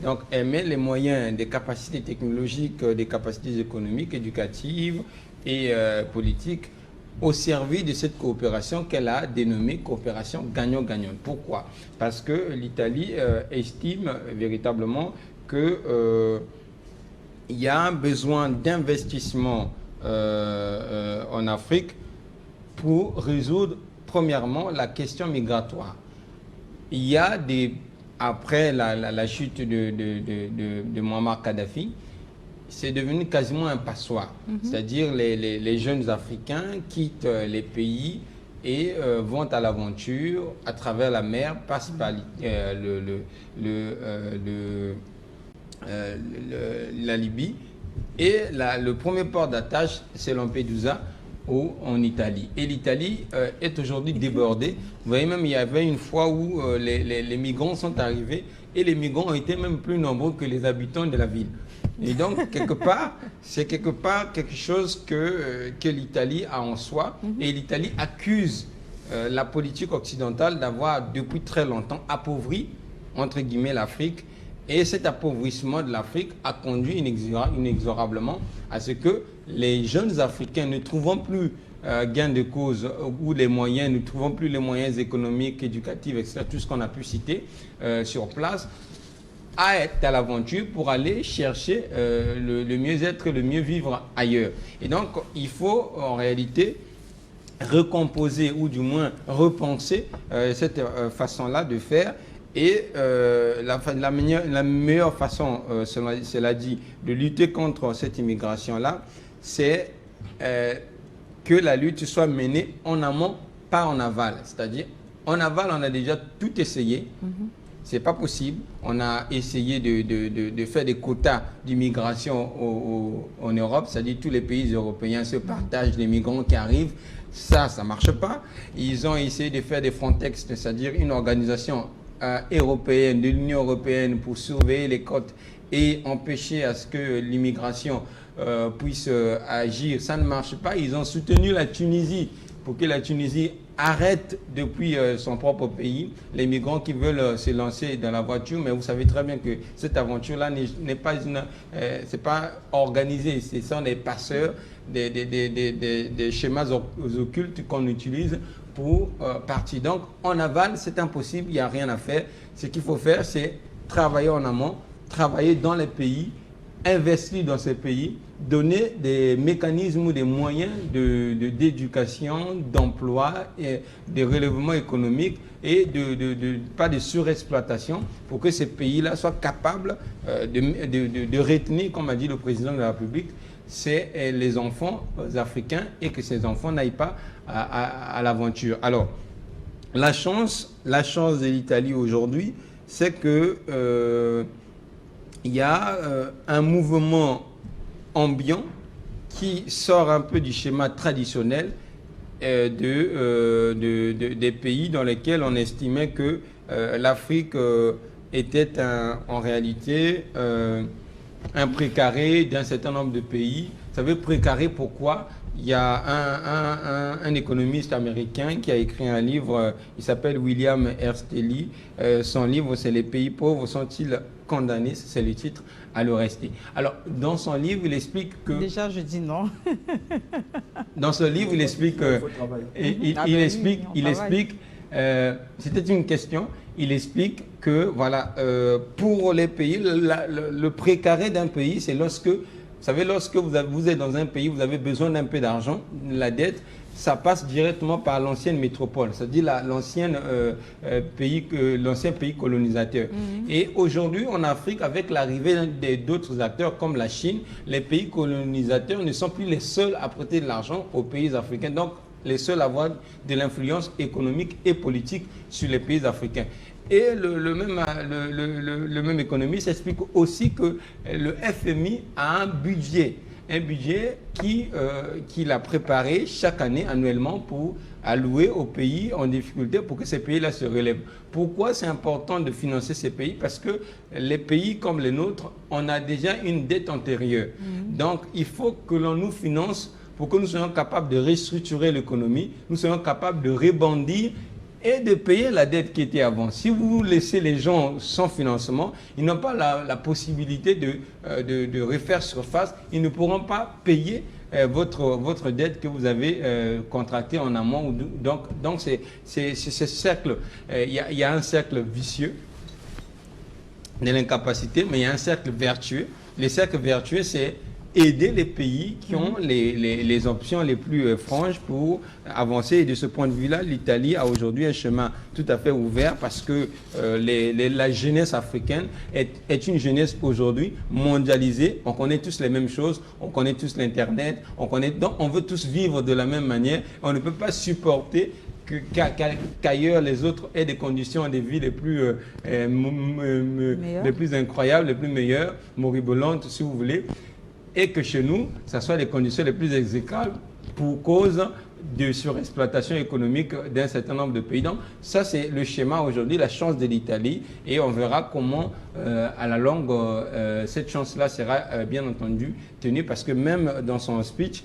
Donc, elle met les moyens des capacités technologiques, des capacités économiques, éducatives et politiques au service de cette coopération qu'elle a dénommée coopération gagnant-gagnant. Pourquoi? Parce que l'Italie estime véritablement que il y a un besoin d'investissement en Afrique pour résoudre premièrement la question migratoire. Il y a après la chute de Muammar Kadhafi, c'est devenu quasiment un passoire. C'est-à-dire les jeunes Africains quittent les pays et vont à l'aventure à travers la mer, passent par la Libye. Et le premier port d'attache, c'est Lampedusa, en Italie. Et l'Italie est aujourd'hui débordée. Vous voyez, même il y avait une fois où les migrants sont arrivés et les migrants ont été même plus nombreux que les habitants de la ville. Et donc, quelque part, c'est quelque chose que l'Italie a en soi. Et l'Italie accuse la politique occidentale d'avoir depuis très longtemps appauvri, entre guillemets, l'Afrique. Et cet appauvrissement de l'Afrique a conduit inexorablement à ce que les jeunes Africains ne trouvant plus gain de cause ou les moyens, ne trouvant plus les moyens économiques, éducatifs, etc., tout ce qu'on a pu citer sur place, à être à l'aventure pour aller chercher le mieux-être, le mieux vivre ailleurs. Et donc, il faut en réalité recomposer ou du moins repenser cette façon-là de faire. Et la meilleure façon, cela dit, de lutter contre cette immigration-là, c'est que la lutte soit menée en amont, pas en aval. C'est-à-dire, en aval, on a déjà tout essayé. C'est pas possible. On a essayé de faire des quotas d'immigration en Europe, c'est-à-dire tous les pays européens se partagent les migrants qui arrivent. Ça marche pas. Ils ont essayé de faire des Frontex, c'est-à-dire une organisation européenne, de l'Union européenne pour surveiller les côtes et empêcher à ce que l'immigration puisse agir. Ça ne marche pas. Ils ont soutenu la Tunisie pour que la Tunisie arrête depuis son propre pays les migrants qui veulent se lancer dans la voiture. Mais vous savez très bien que cette aventure-là n'est pas c'est pas organisé. Ce sont des passeurs, des schémas occultes qu'on utilise pour partir. Donc, en aval, c'est impossible, il n'y a rien à faire. Ce qu'il faut faire, c'est travailler en amont, travailler dans les pays, investir dans ces pays, donner des mécanismes ou des moyens d'éducation, d'emploi, et de relèvement économique et pas de surexploitation pour que ces pays-là soient capables de retenir, comme a dit le président de la République, c'est les enfants africains et que ces enfants n'aillent pas à l'aventure. Alors, la chance de l'Italie aujourd'hui, c'est que il y a un mouvement ambiant qui sort un peu du schéma traditionnel des pays dans lesquels on estimait que l'Afrique était en réalité un précaré d'un certain nombre de pays. Vous savez, précaré, pourquoi? Il y a un économiste américain qui a écrit un livre, il s'appelle William Ersteli. Son livre, c'est Les pays pauvres sont-ils condamnés, c'est le titre, à le rester. Alors, dans son livre, il explique que... Déjà, je dis non. Dans ce livre, il explique... il explique c'était une question. Il explique que, voilà, pour les pays, le précaré d'un pays, c'est lorsque... Vous savez, lorsque vous êtes dans un pays, vous avez besoin d'un peu d'argent, la dette, ça passe directement par l'ancienne métropole, c'est-à-dire l'ancien pays colonisateur. Et aujourd'hui, en Afrique, avec l'arrivée d'autres acteurs comme la Chine, les pays colonisateurs ne sont plus les seuls à prêter de l'argent aux pays africains, donc les seuls à avoir de l'influence économique et politique sur les pays africains. Et le même économiste explique aussi que le FMI a un budget qu'il a préparé chaque année, annuellement, pour allouer aux pays en difficulté pour que ces pays-là se relèvent. Pourquoi c'est important de financer ces pays? Parce que les pays comme les nôtres, on a déjà une dette antérieure. Donc, il faut que l'on nous finance pour que nous soyons capables de restructurer l'économie, nous soyons capables de rebondir et de payer la dette qui était avant. Si vous laissez les gens sans financement, ils n'ont pas la possibilité de refaire surface. Ils ne pourront pas payer votre dette que vous avez contractée en amont. Donc c'est ce cercle. Il y a un cercle vicieux de l'incapacité, mais il y a un cercle vertueux. Le cercle vertueux, c'est aider les pays qui ont les options les plus franches pour avancer. Et de ce point de vue-là, l'Italie a aujourd'hui un chemin tout à fait ouvert parce que la jeunesse africaine est une jeunesse aujourd'hui mondialisée. On connaît tous les mêmes choses, on connaît tous l'Internet, donc on veut tous vivre de la même manière. On ne peut pas supporter qu'ailleurs les autres aient des conditions de vie les plus incroyables, les plus meilleures, moribolantes si vous voulez, et que chez nous, ça soit les conditions les plus exécrables pour cause de surexploitation économique d'un certain nombre de pays. Donc ça, c'est le schéma aujourd'hui, la chance de l'Italie, et on verra comment, à la longue, cette chance-là sera bien entendu tenue, parce que même dans son speech,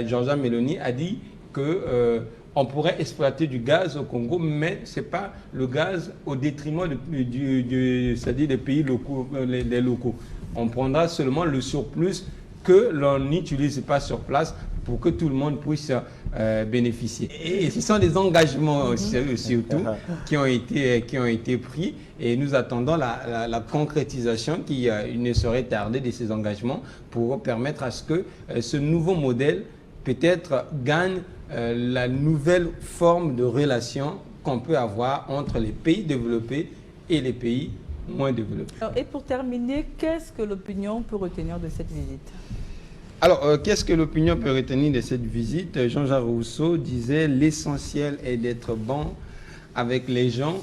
Giorgia Meloni a dit que on pourrait exploiter du gaz au Congo, mais ce n'est pas le gaz au détriment c'est-à-dire des pays locaux, les locaux. On prendra seulement le surplus que l'on n'utilise pas sur place pour que tout le monde puisse bénéficier. Et ce sont des engagements surtout qui ont été pris, et nous attendons la concrétisation qui ne saurait tarder de ces engagements pour permettre à ce que ce nouveau modèle peut-être gagne la nouvelle forme de relation qu'on peut avoir entre les pays développés et les pays moins développés. Et pour terminer, qu'est-ce que l'opinion peut retenir de cette visite? Alors, qu'est-ce que l'opinion peut retenir de cette visite? Jean-Jacques Rousseau disait l'essentiel est d'être bon avec les gens,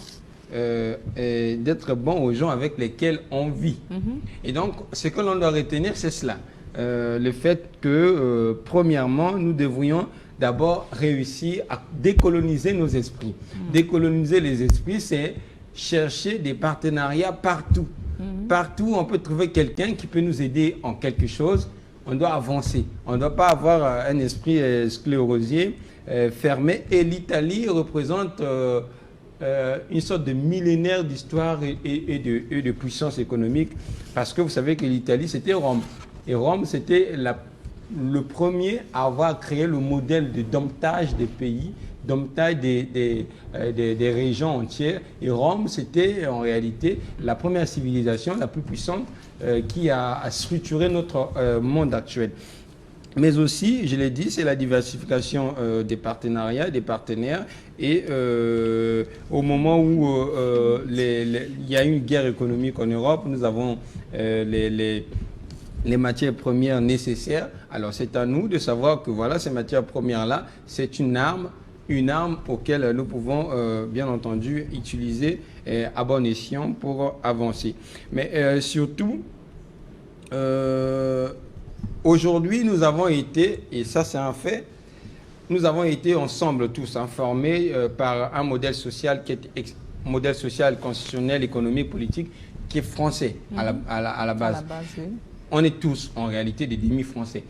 et d'être bon aux gens avec lesquels on vit. Et donc, ce que l'on doit retenir, c'est cela. Le fait que, premièrement, nous devrions d'abord réussir à décoloniser nos esprits. Décoloniser les esprits, c'est chercher des partenariats partout. Partout, on peut trouver quelqu'un qui peut nous aider en quelque chose. On doit avancer. On ne doit pas avoir un esprit sclérosé, fermé. Et l'Italie représente une sorte de millénaire d'histoire et de puissance économique. Parce que vous savez que l'Italie, c'était Rome. Et Rome, c'était le premier à avoir créé le modèle de domptage des pays, domptage des régions entières. Et Rome, c'était en réalité la première civilisation la plus puissante qui a structuré notre monde actuel. Mais aussi, je l'ai dit, c'est la diversification des partenariats, des partenaires. Et au moment où il y a une guerre économique en Europe, nous avons les matières premières nécessaires. Alors c'est à nous de savoir que voilà, ces matières premières-là, c'est une arme auquel nous pouvons bien entendu utiliser à bon escient pour avancer. Mais surtout, aujourd'hui nous avons été, et ça c'est un fait, nous avons été ensemble tous informés par un modèle social qui est modèle social, constitutionnel, économique, politique, qui est français à la base. Oui. On est tous, en réalité, des demi-français.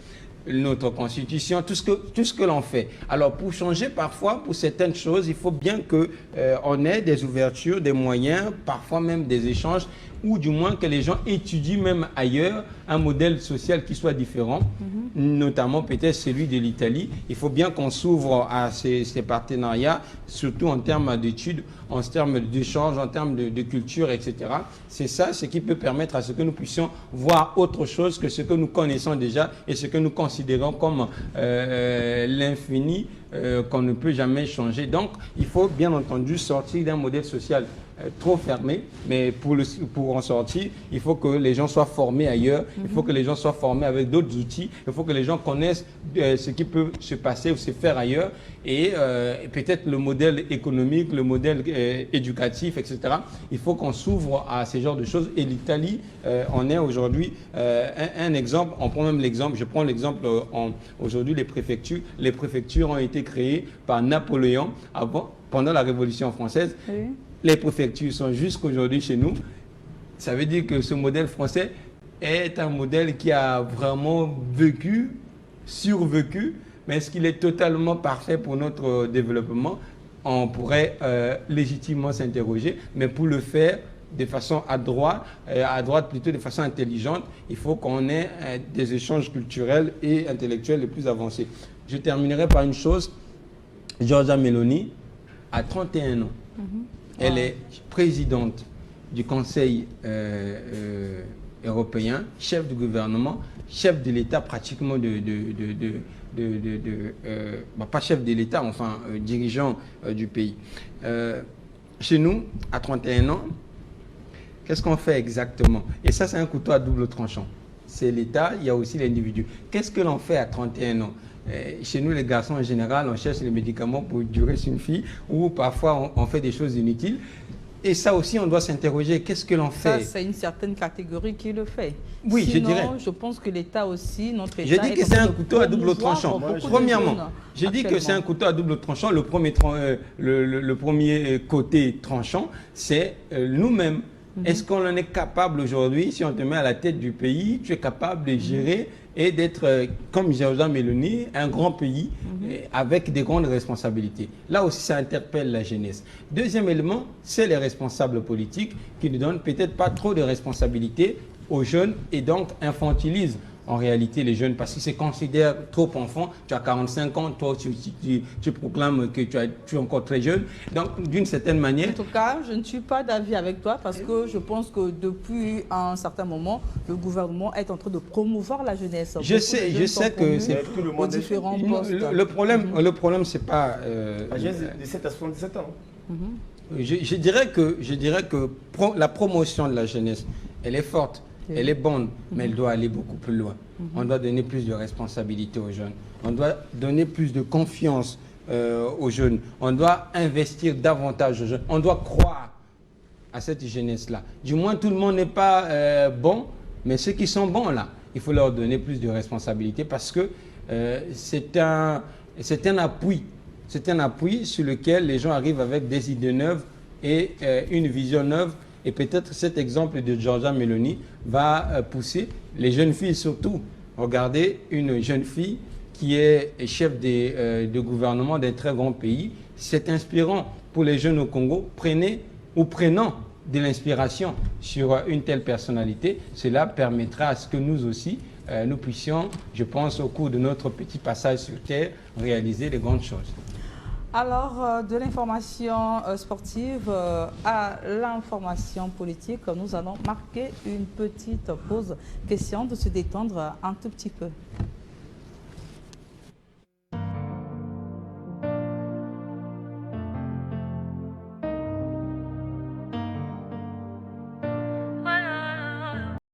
Notre constitution, tout ce que l'on fait. Alors, pour changer parfois, pour certaines choses, il faut bien qu'on ait des ouvertures, des moyens, parfois même des échanges, ou du moins que les gens étudient même ailleurs un modèle social qui soit différent, notamment peut-être celui de l'Italie. Il faut bien qu'on s'ouvre à ces partenariats, surtout en termes d'études, en termes d'échanges, en termes de culture, etc. C'est ça ce qui peut permettre à ce que nous puissions voir autre chose que ce que nous connaissons déjà et ce que nous considérons comme l'infini qu'on ne peut jamais changer. Donc, il faut bien entendu sortir d'un modèle social trop fermé, mais pour en sortir, il faut que les gens soient formés ailleurs, il faut que les gens soient formés avec d'autres outils, il faut que les gens connaissent ce qui peut se passer ou se faire ailleurs, et peut-être le modèle économique, le modèle éducatif, etc. Il faut qu'on s'ouvre à ces genres de choses, et l'Italie en est aujourd'hui un exemple. On prend même l'exemple, je prends l'exemple aujourd'hui les préfectures. Les préfectures ont été créées par Napoléon pendant la Révolution française. Oui. Les préfectures sont jusqu'aujourd'hui chez nous. Ça veut dire que ce modèle français est un modèle qui a vraiment survécu, mais est-ce qu'il est totalement parfait pour notre développement? on pourrait légitimement s'interroger, mais pour le faire de façon à droite plutôt de façon intelligente, il faut qu'on ait des échanges culturels et intellectuels les plus avancés. Je terminerai par une chose. Giorgia Meloni a 31 ans. Elle est présidente du Conseil européen, chef du gouvernement, chef de l'État pratiquement pas chef de l'État, enfin dirigeant du pays. Chez nous, à 31 ans, qu'est-ce qu'on fait exactement? Et ça, c'est un couteau à double tranchant. C'est l'État, il y a aussi l'individu. Qu'est-ce que l'on fait à 31 ans? Chez nous, les garçons, en général, on cherche les médicaments pour durer sur une fille, ou parfois on fait des choses inutiles. Et ça aussi, on doit s'interroger, qu'est-ce que l'on fait? Ça, c'est une certaine catégorie qui le fait. Oui, sinon, je dirais. Je pense que l'État aussi, notre État... Je dis que c'est un couteau à double tranchant. Premièrement, je dis que c'est un couteau à double tranchant. Le premier côté tranchant, c'est nous-mêmes. Est-ce qu'on en est capable aujourd'hui, si on te met à la tête du pays, tu es capable de gérer et d'être, comme Giorgia Meloni, un grand pays avec des grandes responsabilités. Là aussi, ça interpelle la jeunesse. Deuxième élément, c'est les responsables politiques qui ne donnent peut-être pas trop de responsabilités aux jeunes et donc infantilisent en réalité les jeunes parce qu'ils se considèrent trop enfants. Tu as 45 ans, toi tu proclames que tu es encore très jeune. Donc d'une certaine manière... En tout cas, je ne suis pas d'avis avec toi parce que je pense que depuis un certain moment, le gouvernement est en train de promouvoir la jeunesse. Je sais que c'est... Aux différents postes. Le problème c'est pas... La jeunesse de 7 à 77 ans. Je dirais que la promotion de la jeunesse, elle est forte. Elle est bonne, mais elle doit aller beaucoup plus loin. On doit donner plus de responsabilités aux jeunes. On doit donner plus de confiance aux jeunes. On doit investir davantage aux jeunes. On doit croire à cette jeunesse-là. Du moins, tout le monde n'est pas bon, mais ceux qui sont bons là, il faut leur donner plus de responsabilités parce que c'est un appui. C'est un appui sur lequel les gens arrivent avec des idées neuves et une vision neuve. Et peut-être cet exemple de Giorgia Meloni va pousser les jeunes filles surtout. Regardez une jeune fille qui est chef de gouvernement d'un très grand pays. C'est inspirant pour les jeunes au Congo. Prenant de l'inspiration sur une telle personnalité. Cela permettra à ce que nous aussi, nous puissions, je pense, au cours de notre petit passage sur Terre, réaliser les grandes choses. Alors, de l'information sportive à l'information politique, nous allons marquer une petite pause. Question de se détendre un tout petit peu.